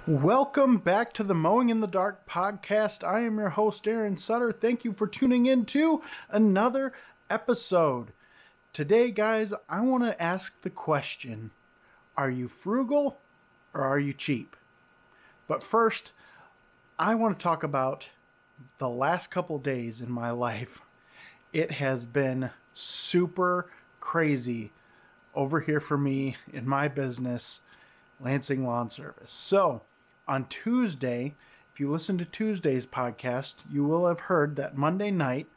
Welcome back to the Mowing in the Dark podcast. I am your host, Aaron Sutter. Thank you for tuning in to another episode. Today, guys, I want to ask the question, are you frugal or are you cheap? But first, I want to talk about the last couple days in my life. It has been super crazy over here for me in my business, Lansing Lawn Service. So, on Tuesday, if you listen to Tuesday's podcast, you will have heard that Monday night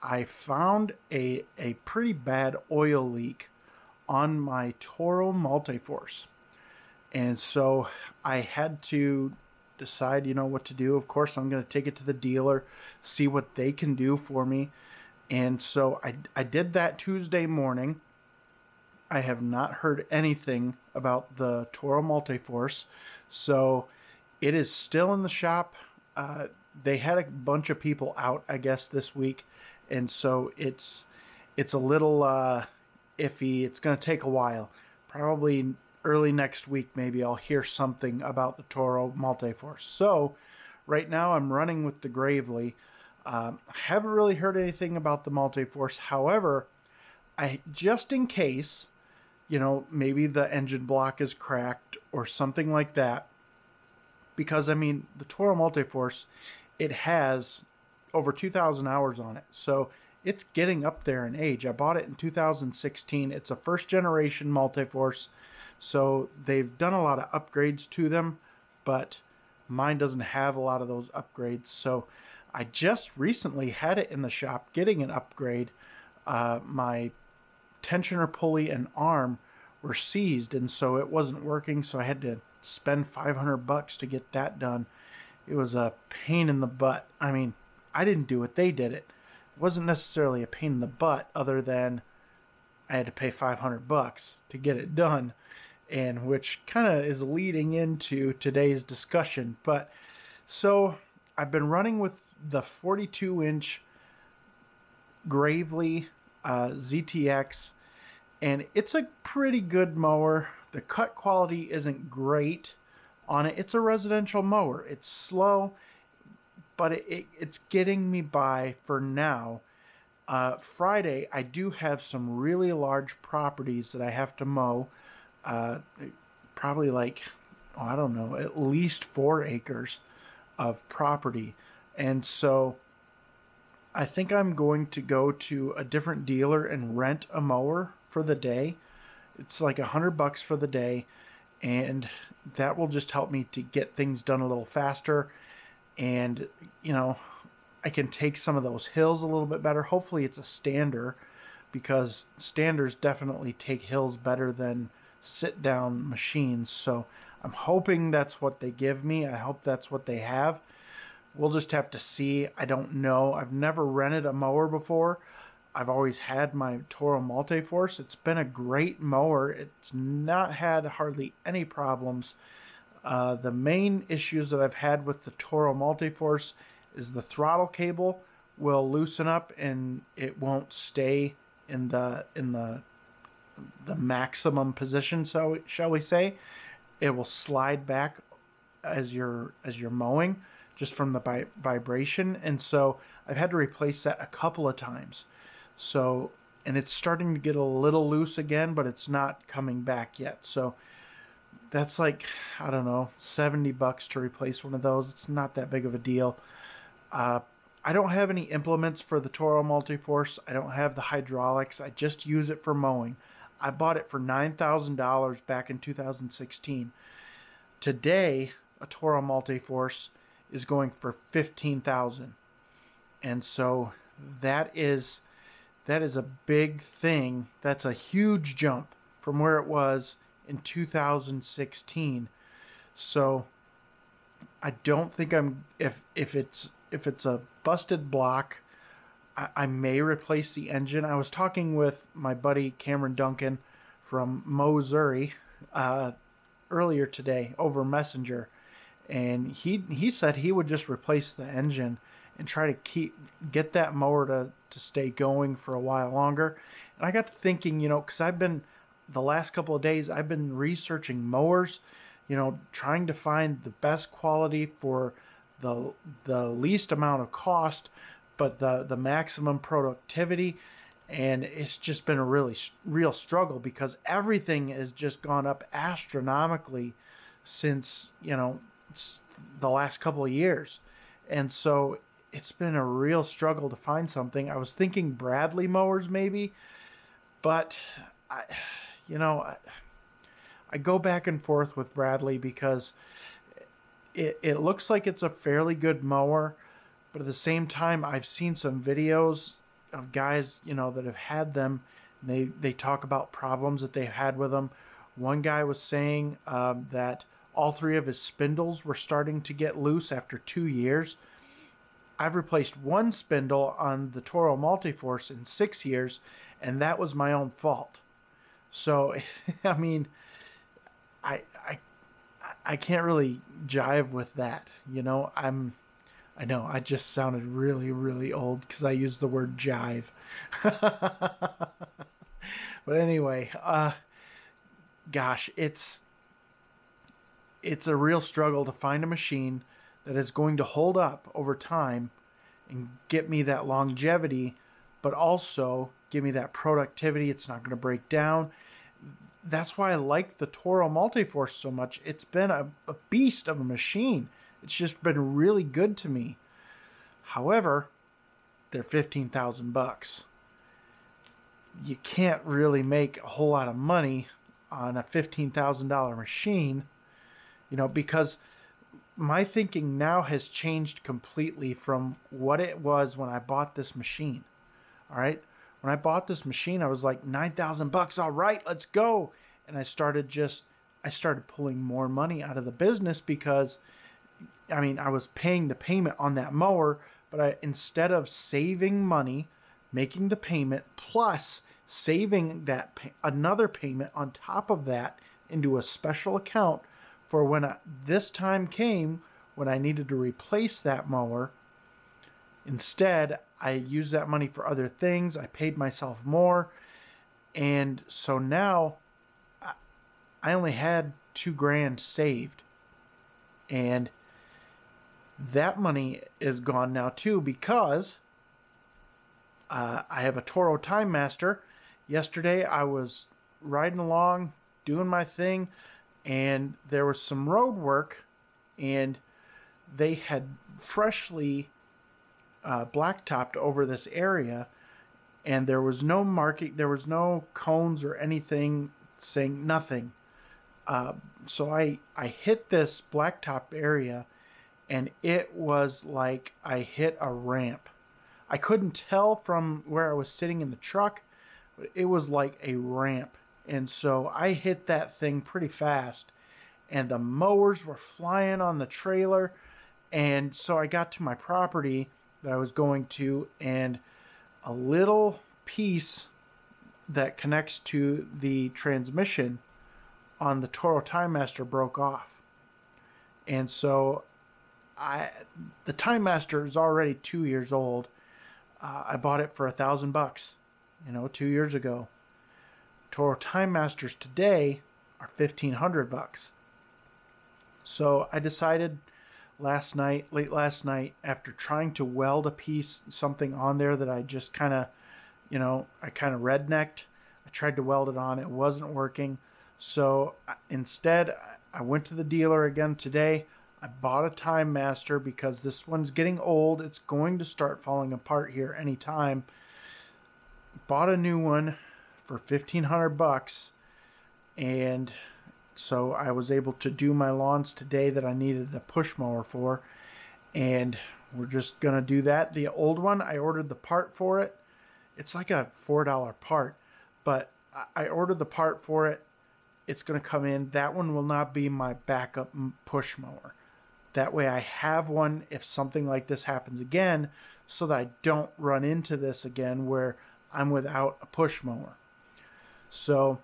I found a pretty bad oil leak on my Toro Multiforce. And so I had to decide, what to do. Of course, I'm going to take it to the dealer, see what they can do for me. And so I did that Tuesday morning. I have not heard anything about the Toro Multiforce, so it is still in the shop. They had a bunch of people out, I guess, this week, and so it's a little iffy. It's going to take a while. Probably early next week, maybe I'll hear something about the Toro Multiforce. So right now I'm running with the Gravely. I haven't really heard anything about the Multiforce. However, just in case, maybe the engine block is cracked or something like that. Because, the Toro Multiforce, it has over 2,000 hours on it. So it's getting up there in age. I bought it in 2016. It's a first generation Multiforce. So they've done a lot of upgrades to them, but mine doesn't have a lot of those upgrades. So I just recently had it in the shop getting an upgrade. My tensioner pulley and arm were seized, and so it wasn't working, so I had to spend $500 to get that done. It was a pain in the butt. I didn't do it, they did it. It wasn't necessarily a pain in the butt, other than I had to pay $500 to get it done, and which kind of is leading into today's discussion. But so I've been running with the 42-inch Gravely ZTX, and it's a pretty good mower. The cut quality isn't great on it. It's a residential mower. It's slow, but it's getting me by for now. Friday, I do have some really large properties that I have to mow. Probably at least 4 acres of property. And so I think I'm going to go to a different dealer and rent a mower for the day. It's like $100 for the day, and that will just help me to get things done a little faster. And, I can take some of those hills a little bit better. Hopefully it's a stander, because standers definitely take hills better than sit down machines. So I'm hoping that's what they give me. I hope that's what they have. We'll just have to see. I don't know. I've never rented a mower before. I've always had my Toro Multiforce. It's been a great mower. It's not had hardly any problems. The main issues that I've had with the Toro Multiforce is the throttle cable will loosen up and it won't stay in the maximum position, so shall we say. It will slide back as you're mowing, just from the vibration. And so I've had to replace that a couple of times. So, and it's starting to get a little loose again, but it's not coming back yet. So that's like, I don't know, $70 to replace one of those. It's not that big of a deal. I don't have any implements for the Toro Multiforce. I don't have the hydraulics. I just use it for mowing. I bought it for $9,000 back in 2016. Today, a Toro Multiforce is going for $15,000. And so that is a big thing. That's a huge jump from where it was in 2016. So I don't think if it's a busted block, I may replace the engine. I was talking with my buddy Cameron Duncan from Missouri earlier today over Messenger, and he said he would just replace the engine and try to get that mower to stay going for a while longer. And I got to thinking, because the last couple of days I've been researching mowers, trying to find the best quality for the least amount of cost, but the maximum productivity. And it's just been a really real struggle because everything has just gone up astronomically since, the last couple of years. And so it's been a real struggle to find something. I was thinking Bradley mowers maybe, but I go back and forth with Bradley because it looks like it's a fairly good mower, but at the same time, I've seen some videos of guys, that have had them. And they talk about problems that they've had with them. One guy was saying that all 3 of his spindles were starting to get loose after 2 years. I've replaced 1 spindle on the Toro Multiforce in 6 years, and that was my own fault. So, I mean, I can't really jive with that. I know I just sounded really, really old because I used the word jive. But anyway, gosh, it's a real struggle to find a machine that is going to hold up over time and get me that longevity, but also give me that productivity. It's not going to break down. That's why I like the Toro Multiforce so much. It's been a beast of a machine. It's just been really good to me. However, they're $15,000. You can't really make a whole lot of money on a $15,000 machine, because my thinking now has changed completely from what it was when I bought this machine. All right. When I bought this machine, I was like, $9,000. All right, let's go. And I started pulling more money out of the business because, I was paying the payment on that mower, but instead of saving money, making the payment plus saving that another payment on top of that into a special account for when this time came when I needed to replace that mower. Instead, I used that money for other things. I paid myself more. And so now I only had $2,000 saved. And that money is gone now too because I have a Toro Time Master. Yesterday I was riding along, doing my thing, and there was some road work, and they had freshly blacktopped over this area, and there was no marking, there was no cones or anything saying nothing. So I hit this blacktop area, and it was like I hit a ramp. I couldn't tell from where I was sitting in the truck, but it was like a ramp. And so I hit that thing pretty fast, and the mowers were flying on the trailer. And so I got to my property that I was going to, and a little piece that connects to the transmission on the Toro Time Master broke off. And so the Time Master is already 2 years old. I bought it for $1,000, 2 years ago. Toro Time Masters today are $1,500. So I decided late last night, after trying to weld something on there that I just kind of rednecked. I tried to weld it on. It wasn't working. So instead, I went to the dealer again today. I bought a Time Master because this one's getting old. It's going to start falling apart here anytime. Bought a new one for $1,500, and so I was able to do my lawns today that I needed a push mower for, and we're just gonna do that. The old one, I ordered the part for it. It's like a $4 part, but I ordered the part for it. It's gonna come in. That one will not be my backup push mower. That way I have one if something like this happens again, so that I don't run into this again where I'm without a push mower. So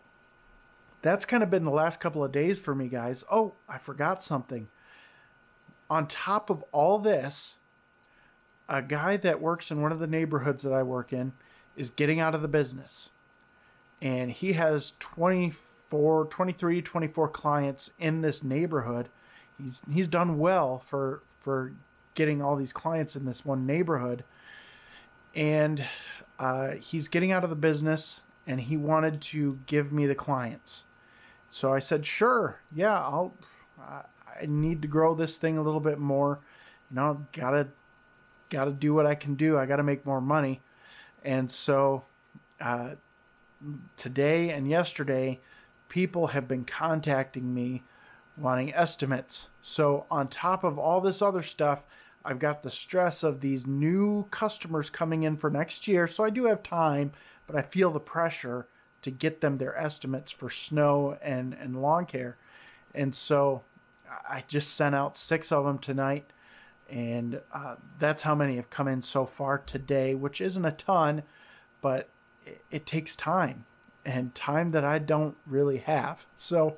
that's kind of been the last couple of days for me, guys. Oh, I forgot something. On top of all this, a guy that works in one of the neighborhoods that I work in is getting out of the business. And he has 24 23, 24 clients in this neighborhood. He's done well for getting all these clients in this one neighborhood. And he's getting out of the business, and he wanted to give me the clients. So I said, sure, yeah, I need to grow this thing a little bit more. Gotta do what I can do. I gotta make more money. And so today and yesterday, people have been contacting me wanting estimates. So on top of all this other stuff, I've got the stress of these new customers coming in for next year. So I do have time, but I feel the pressure to get them their estimates for snow and lawn care. And so I just sent out 6 of them tonight. And that's how many have come in so far today, which isn't a ton, but it takes time, and time that I don't really have. So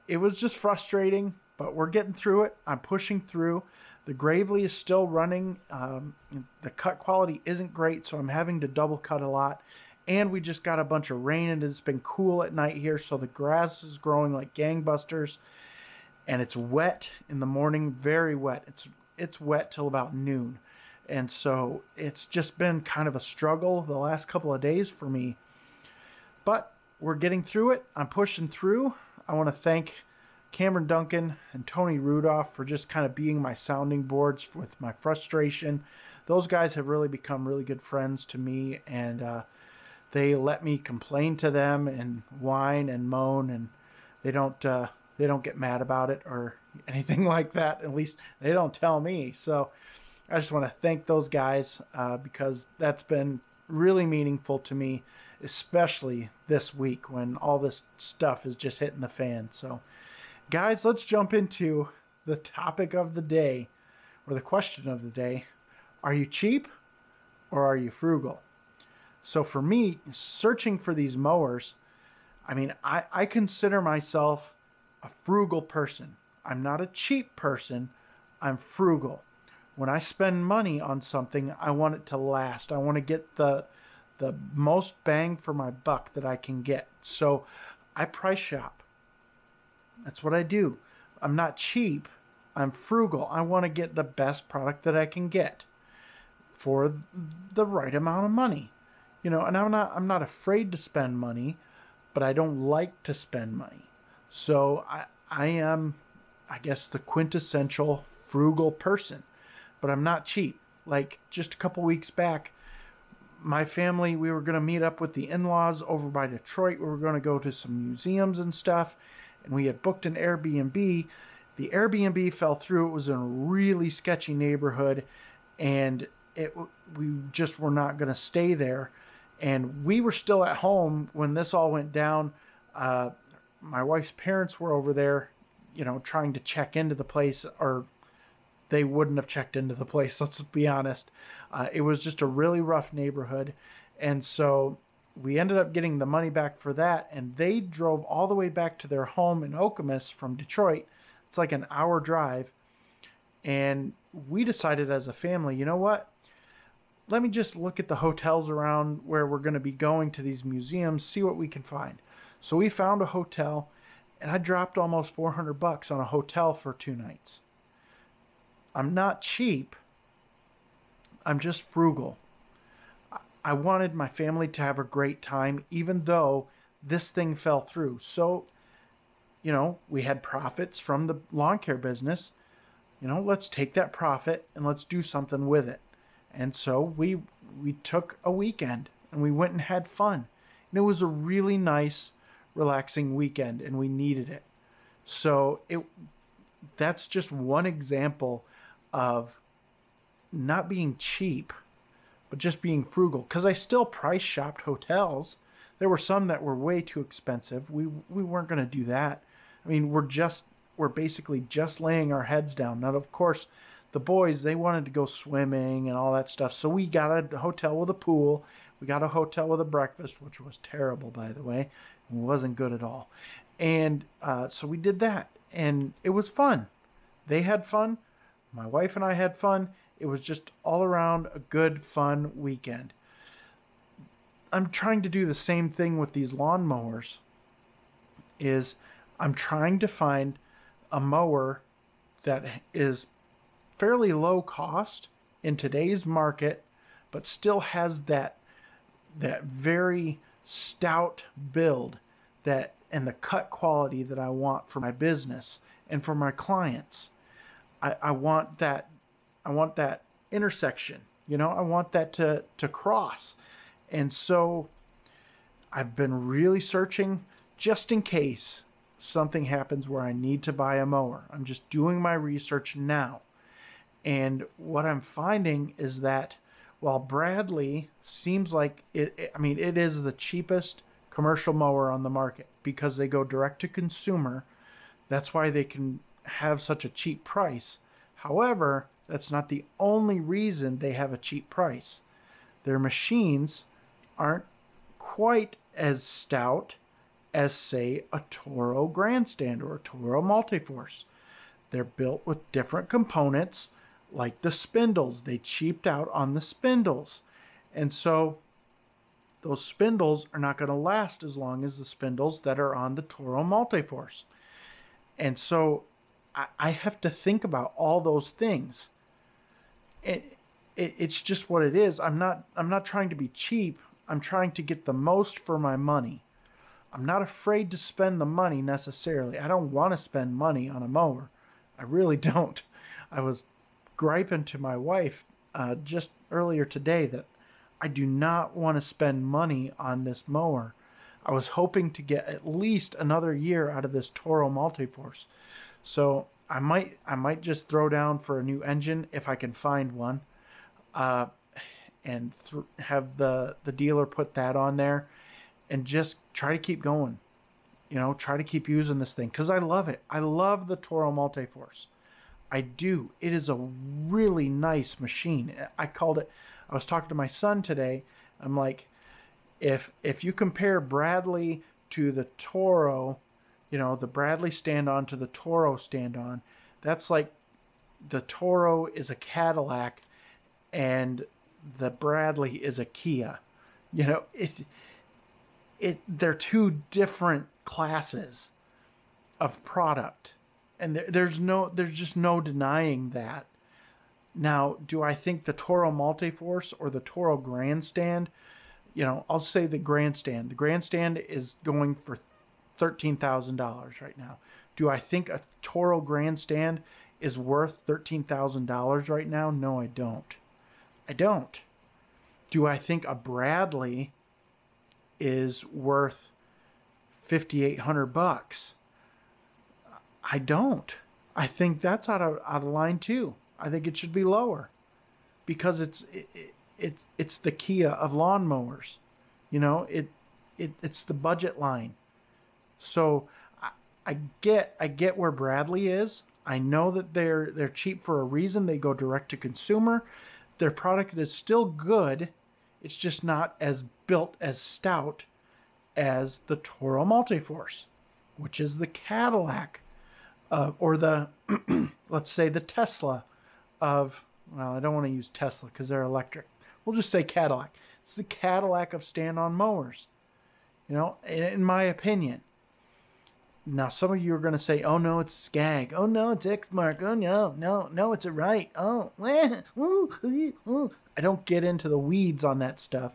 it was just frustrating, but we're getting through it. I'm pushing through. The Gravely is still running. The cut quality isn't great, so I'm having to double cut a lot. And we just got a bunch of rain, and it's been cool at night here, so the grass is growing like gangbusters. And it's wet in the morning, very wet. It's wet till about noon. And so it's just been kind of a struggle the last couple of days for me. But we're getting through it. I'm pushing through. I want to thank Cameron Duncan and Tony Rudolph for just kind of being my sounding boards with my frustration. Those guys have really become really good friends to me, and they let me complain to them and whine and moan, and they don't get mad about it or anything like that. At least they don't tell me. So I just want to thank those guys because that's been really meaningful to me, especially this week when all this stuff is just hitting the fan. So guys, let's jump into the topic of the day, or the question of the day. Are you cheap or are you frugal? So for me, searching for these mowers, I mean, I consider myself a frugal person. I'm not a cheap person. I'm frugal. When I spend money on something, I want it to last. I want to get the most bang for my buck that I can get. So I price shop. That's what I do. I'm not cheap. I'm frugal. I want to get the best product that I can get for the right amount of money. And I'm not afraid to spend money, but I don't like to spend money. So I am, I guess, the quintessential frugal person, but I'm not cheap. Like just a couple weeks back, my family, we were going to meet up with the in-laws over by Detroit. We were going to go to some museums and stuff, and we had booked an Airbnb. The Airbnb fell through. It was in a really sketchy neighborhood, and we just were not going to stay there. And we were still at home when this all went down. My wife's parents were over there, trying to check into the place, or they wouldn't have checked into the place, let's be honest. It was just a really rough neighborhood. And so we ended up getting the money back for that, and they drove all the way back to their home in Okemos from Detroit. It's like an hour drive. And we decided as a family, you know what? Let me just look at the hotels around where we're going to be going to these museums, see what we can find. So we found a hotel, and I dropped almost $400 on a hotel for 2 nights. I'm not cheap. I'm just frugal. I wanted my family to have a great time, even though this thing fell through. So, we had profits from the lawn care business. Let's take that profit and let's do something with it. And so we took a weekend and we went and had fun. And it was a really nice, relaxing weekend, and we needed it. So that's just one example of not being cheap, but just being frugal. Because I still price shopped hotels. There were some that were way too expensive. We weren't going to do that. I mean, we're basically just laying our heads down. Now, of course, the boys, they wanted to go swimming and all that stuff. So we got a hotel with a pool. We got a hotel with a breakfast, which was terrible, by the way. It wasn't good at all. And so we did that, and it was fun. They had fun. My wife and I had fun. It was just all around a good, fun weekend. I'm trying to do the same thing with these lawn mowers. is I'm trying to find a mower that is fairly low cost in today's market, but still has that very stout build that and the cut quality that I want for my business and for my clients. I want that intersection, I want that to cross. And so I've been really searching just in case something happens where I need to buy a mower. I'm just doing my research now. And what I'm finding is that while Bradley seems like it is the cheapest commercial mower on the market because they go direct to consumer. That's why they can have such a cheap price. However, that's not the only reason they have a cheap price. Their machines aren't quite as stout as, say, a Toro Grandstand or a Toro Multiforce. They're built with different components, like the spindles. They cheaped out on the spindles. And so those spindles are not going to last as long as the spindles that are on the Toro Multiforce. And so I have to think about all those things. It's just what it is. I'm not trying to be cheap. I'm trying to get the most for my money. I'm not afraid to spend the money necessarily. I don't want to spend money on a mower. I really don't. I was griping to my wife just earlier today that I do not want to spend money on this mower. I was hoping to get at least another year out of this Toro Multiforce. So I might just throw down for a new engine if I can find one, and have the dealer put that on there and just try to keep going. Try to keep using this thing because I love it. I love the Toro Multiforce. I do. It is a really nice machine. I was talking to my son today. I'm like, if you compare Bradley to the Toro, the Bradley stand-on to the Toro stand-on, that's like the Toro is a Cadillac and the Bradley is a Kia. They're two different classes of product. And there's just no denying that. Now, do I think the Toro Multiforce or the Toro Grandstand? I'll say the Grandstand. The Grandstand is going for $13,000 right now. Do I think a Toro Grandstand is worth $13,000 right now? No, I don't. I don't. Do I think a Bradley is worth $5,800? I don't. I think that's out of line too. I think it should be lower because it's the Kia of lawnmowers. It's the budget line. So I get where Bradley is. I know that they're cheap for a reason. They go direct to consumer. Their product is still good. It's just not as built as stout as the Toro Multiforce, which is the Cadillac. Or the, let's say the Tesla of, well, I don't want to use Tesla because they're electric. We'll just say Cadillac. It's the Cadillac of stand-on mowers, in my opinion. Now, some of you are going to say, oh, no, it's Skag. Oh, no, it's Exmark. Oh, no, it's a Right. Oh, I don't get into the weeds on that stuff.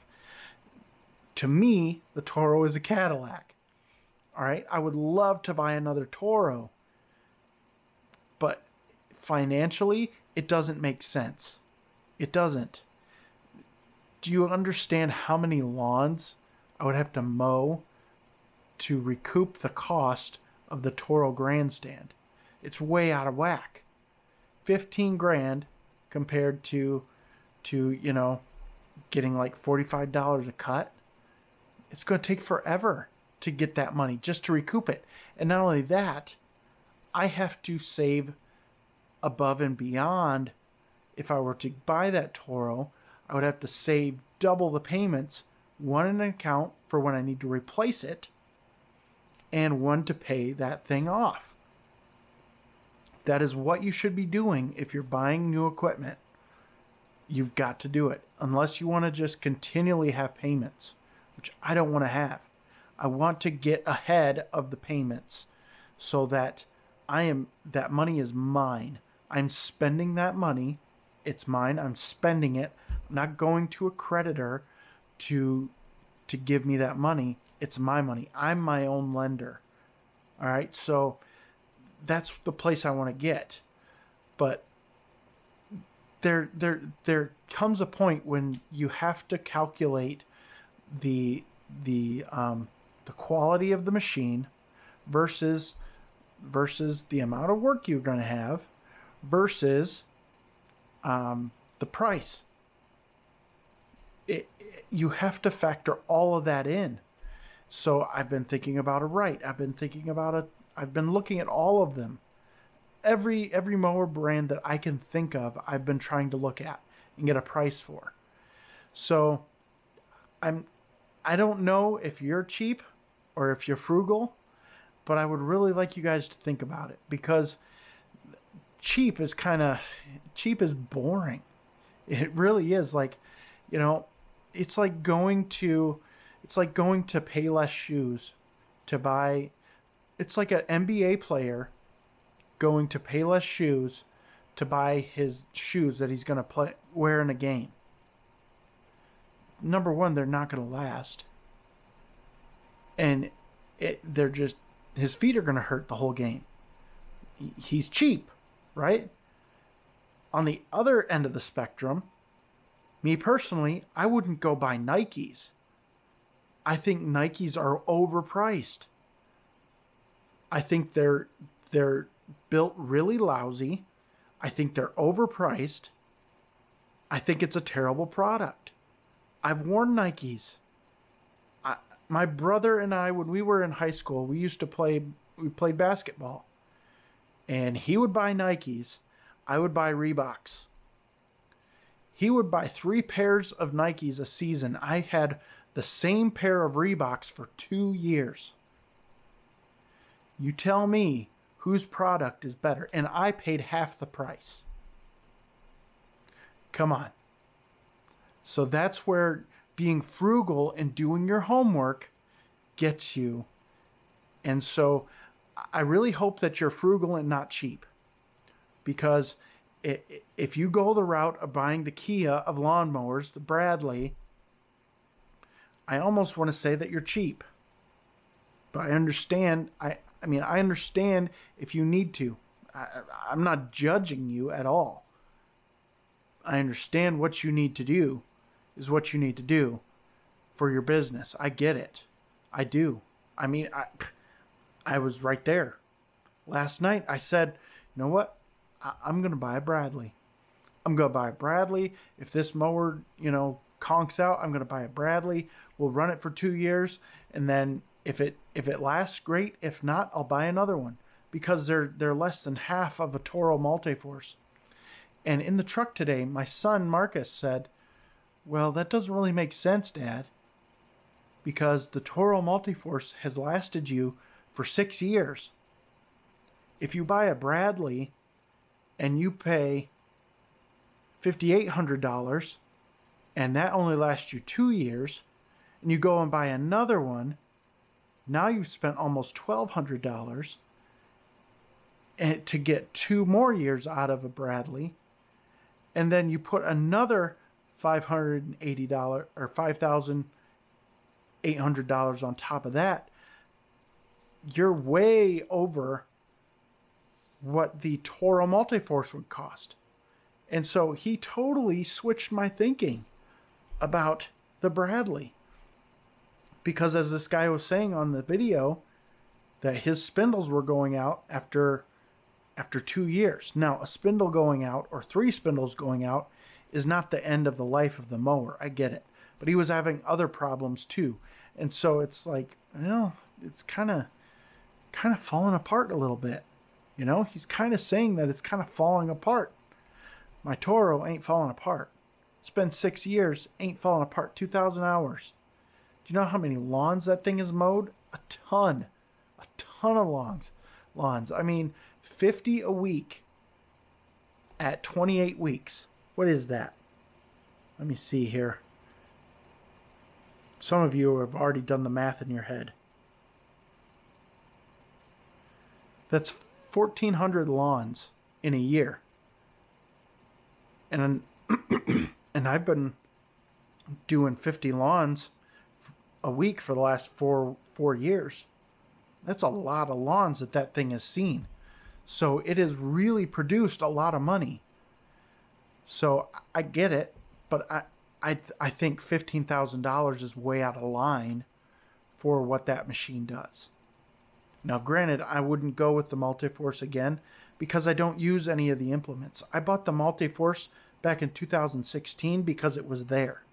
To me, the Toro is a Cadillac. All right, I would love to buy another Toro. But financially, it doesn't make sense. It doesn't. Do you understand how many lawns I would have to mow to recoup the cost of the Toro Grandstand? It's way out of whack. 15 grand compared to getting like $45 a cut. It's going to take forever to get that money just to recoup it. And not only that, I have to save above and beyond. If I were to buy that Toro, I would have to save double the payments, one in an account for when I need to replace it, and one to pay that thing off. That is what you should be doing if you're buying new equipment. You've got to do it, unless you want to just continually have payments, which I don't want to have. I want to get ahead of the payments so that that money is mine. I'm spending that money. It's mine. I'm spending it. I'm not going to a creditor to give me that money. It's my money. I'm my own lender. All right. So that's the place I want to get. But there comes a point when you have to calculate the quality of the machine versus the amount of work you're going to have versus the price. You have to factor all of that in. So I've been thinking about a right. I've been looking at all of them. Every mower brand that I can think of, I've been trying to look at and get a price for. So I don't know if you're cheap or if you're frugal, but I would really like you guys to think about it, because cheap is boring. It really is. Like, you know, it's like going to Payless shoes to buy. It's like an NBA player going to Payless shoes to buy his shoes that he's going to wear in a game. Number one, they're not going to last. And his feet are going to hurt the whole game. He's cheap, right? On the other end of the spectrum, me personally, I wouldn't go buy Nikes. I think Nikes are overpriced. I think they're built really lousy. I think they're overpriced. I think it's a terrible product. I've worn Nikes. My brother and I, when we were in high school, we played basketball. And he would buy Nikes. I would buy Reeboks. He would buy 3 pairs of Nikes a season. I had the same pair of Reeboks for 2 years. You tell me whose product is better. And I paid half the price. Come on. So that's where being frugal and doing your homework gets you. And so I really hope that you're frugal and not cheap. Because if you go the route of buying the Kia of lawnmowers, the Bradley, I almost want to say that you're cheap. But I understand. I understand if you need to. I'm not judging you at all. I understand what you need to do is what you need to do for your business. I get it. I do. I mean, I was right there. Last night I said, you know what? I'm going to buy a Bradley. I'm going to buy a Bradley. If this mower, conks out, I'm going to buy a Bradley. We'll run it for 2 years. And then if it lasts, great. If not, I'll buy another one, because they're less than half of a Toro Multiforce. And in the truck today, my son Marcus said, well, that doesn't really make sense, Dad, because the Toro Multiforce has lasted you for 6 years. If you buy a Bradley and you pay $5,800 and that only lasts you 2 years, and you go and buy another one, now you've spent almost $1,200 to get 2 more years out of a Bradley, and then you put another $580 or $5,800 on top of that. You're way over what the Toro Multiforce would cost. And so he totally switched my thinking about the Bradley. Because as this guy was saying on the video, that his spindles were going out after 2 years. Now, a spindle going out or 3 spindles going out is not the end of the life of the mower. I get it. But he was having other problems too. And so it's like, well, it's kind of falling apart a little bit. He's kind of saying that it's kind of falling apart. My Toro ain't falling apart. It's been 6 years, ain't falling apart. 2,000 hours. Do you know how many lawns that thing has mowed? A ton of lawns. I mean, 50 a week at 28 weeks. What is that? Let me see here. Some of you have already done the math in your head. That's 1,400 lawns in a year. And and I've been doing 50 lawns a week for the last four years. That's a lot of lawns that thing has seen. So it has really produced a lot of money. So I get it, but I think $15,000 is way out of line for what that machine does. Now, granted, I wouldn't go with the Multiforce again because I don't use any of the implements. I bought the Multiforce back in 2016 because it was there.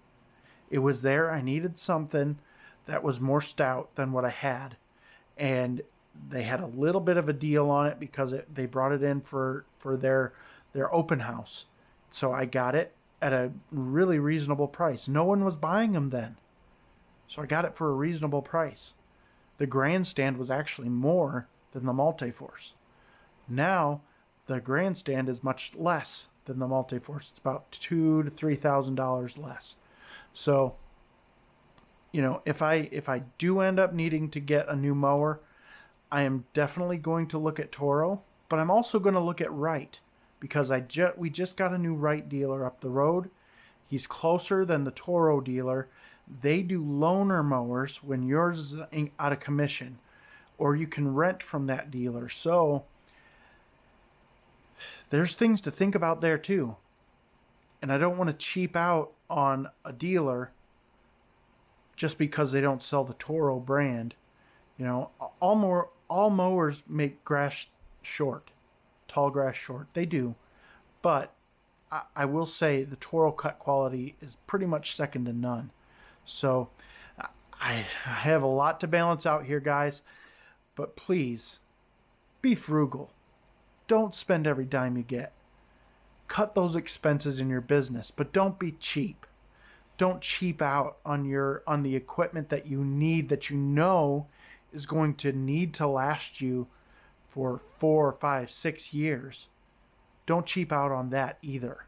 It was there. I needed something that was more stout than what I had. And they had a little bit of a deal on it because they brought it in for their open house. So I got it at a really reasonable price. No one was buying them then. So I got it for a reasonable price. The grandstand was actually more than the Multiforce. Now, the grandstand is much less than the Multiforce. It's about $2,000 to $3,000 less. So, you know, if I do end up needing to get a new mower, I am definitely going to look at Toro, but I'm also going to look at Wright because we just got a new Wright dealer up the road. He's closer than the Toro dealer. They do loaner mowers when yours is out of commission, or you can rent from that dealer. So there's things to think about there too. And I don't want to cheap out on a dealer just because they don't sell the Toro brand. You know, all mowers make grass short, tall grass short. They do. But I will say the Toro cut quality is pretty much second to none. So I have a lot to balance out here, guys. But please, be frugal. Don't spend every dime you get. Cut those expenses in your business, but don't be cheap. Don't cheap out on the equipment that you need, that you know is going to need to last you for 4, 5, 6 years. Don't cheap out on that either.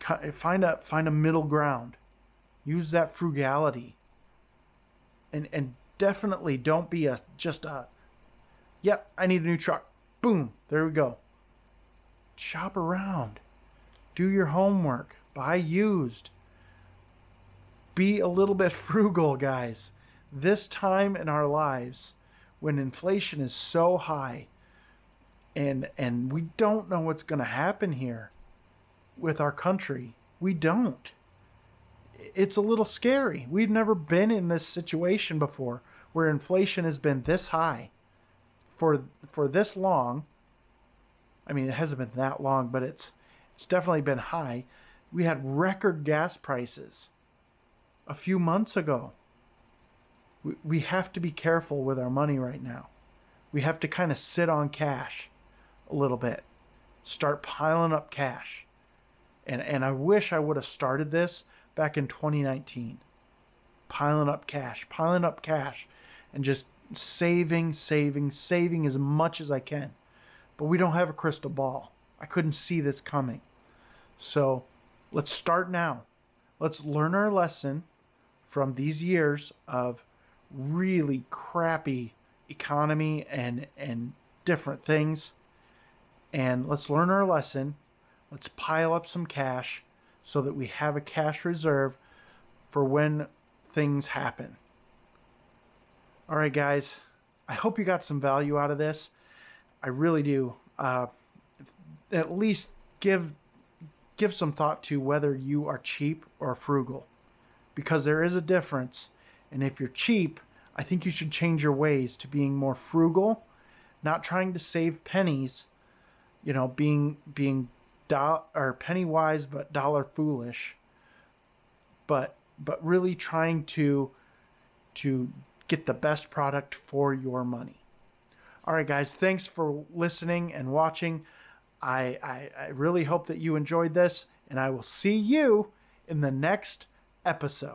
Find a middle ground. Use that frugality. And definitely don't be yep, I need a new truck. Boom, there we go. Shop around. Do your homework. Buy used. Be a little bit frugal, guys. This time in our lives, when inflation is so high, and we don't know what's going to happen here with our country. We don't. It's a little scary. We've never been in this situation before where inflation has been this high for this long. I mean, it hasn't been that long, but it's definitely been high. We had record gas prices a few months ago. We have to be careful with our money right now. We have to kind of sit on cash a little bit. Start piling up cash. And I wish I would have started this back in 2019. Piling up cash, and just saving as much as I can. But we don't have a crystal ball. I couldn't see this coming. So let's start now. Let's learn our lesson from these years of really crappy economy and different things. And let's learn our lesson. Let's pile up some cash so that we have a cash reserve for when things happen. All right, guys. I hope you got some value out of this. I really do. At least give some thought to whether you are cheap or frugal, because there is a difference. And if you're cheap, I think you should change your ways to being more frugal, not trying to save pennies, you know, being penny wise but dollar foolish, but really trying to get the best product for your money. All right, guys, thanks for listening and watching. I really hope that you enjoyed this, and I will see you in the next episode.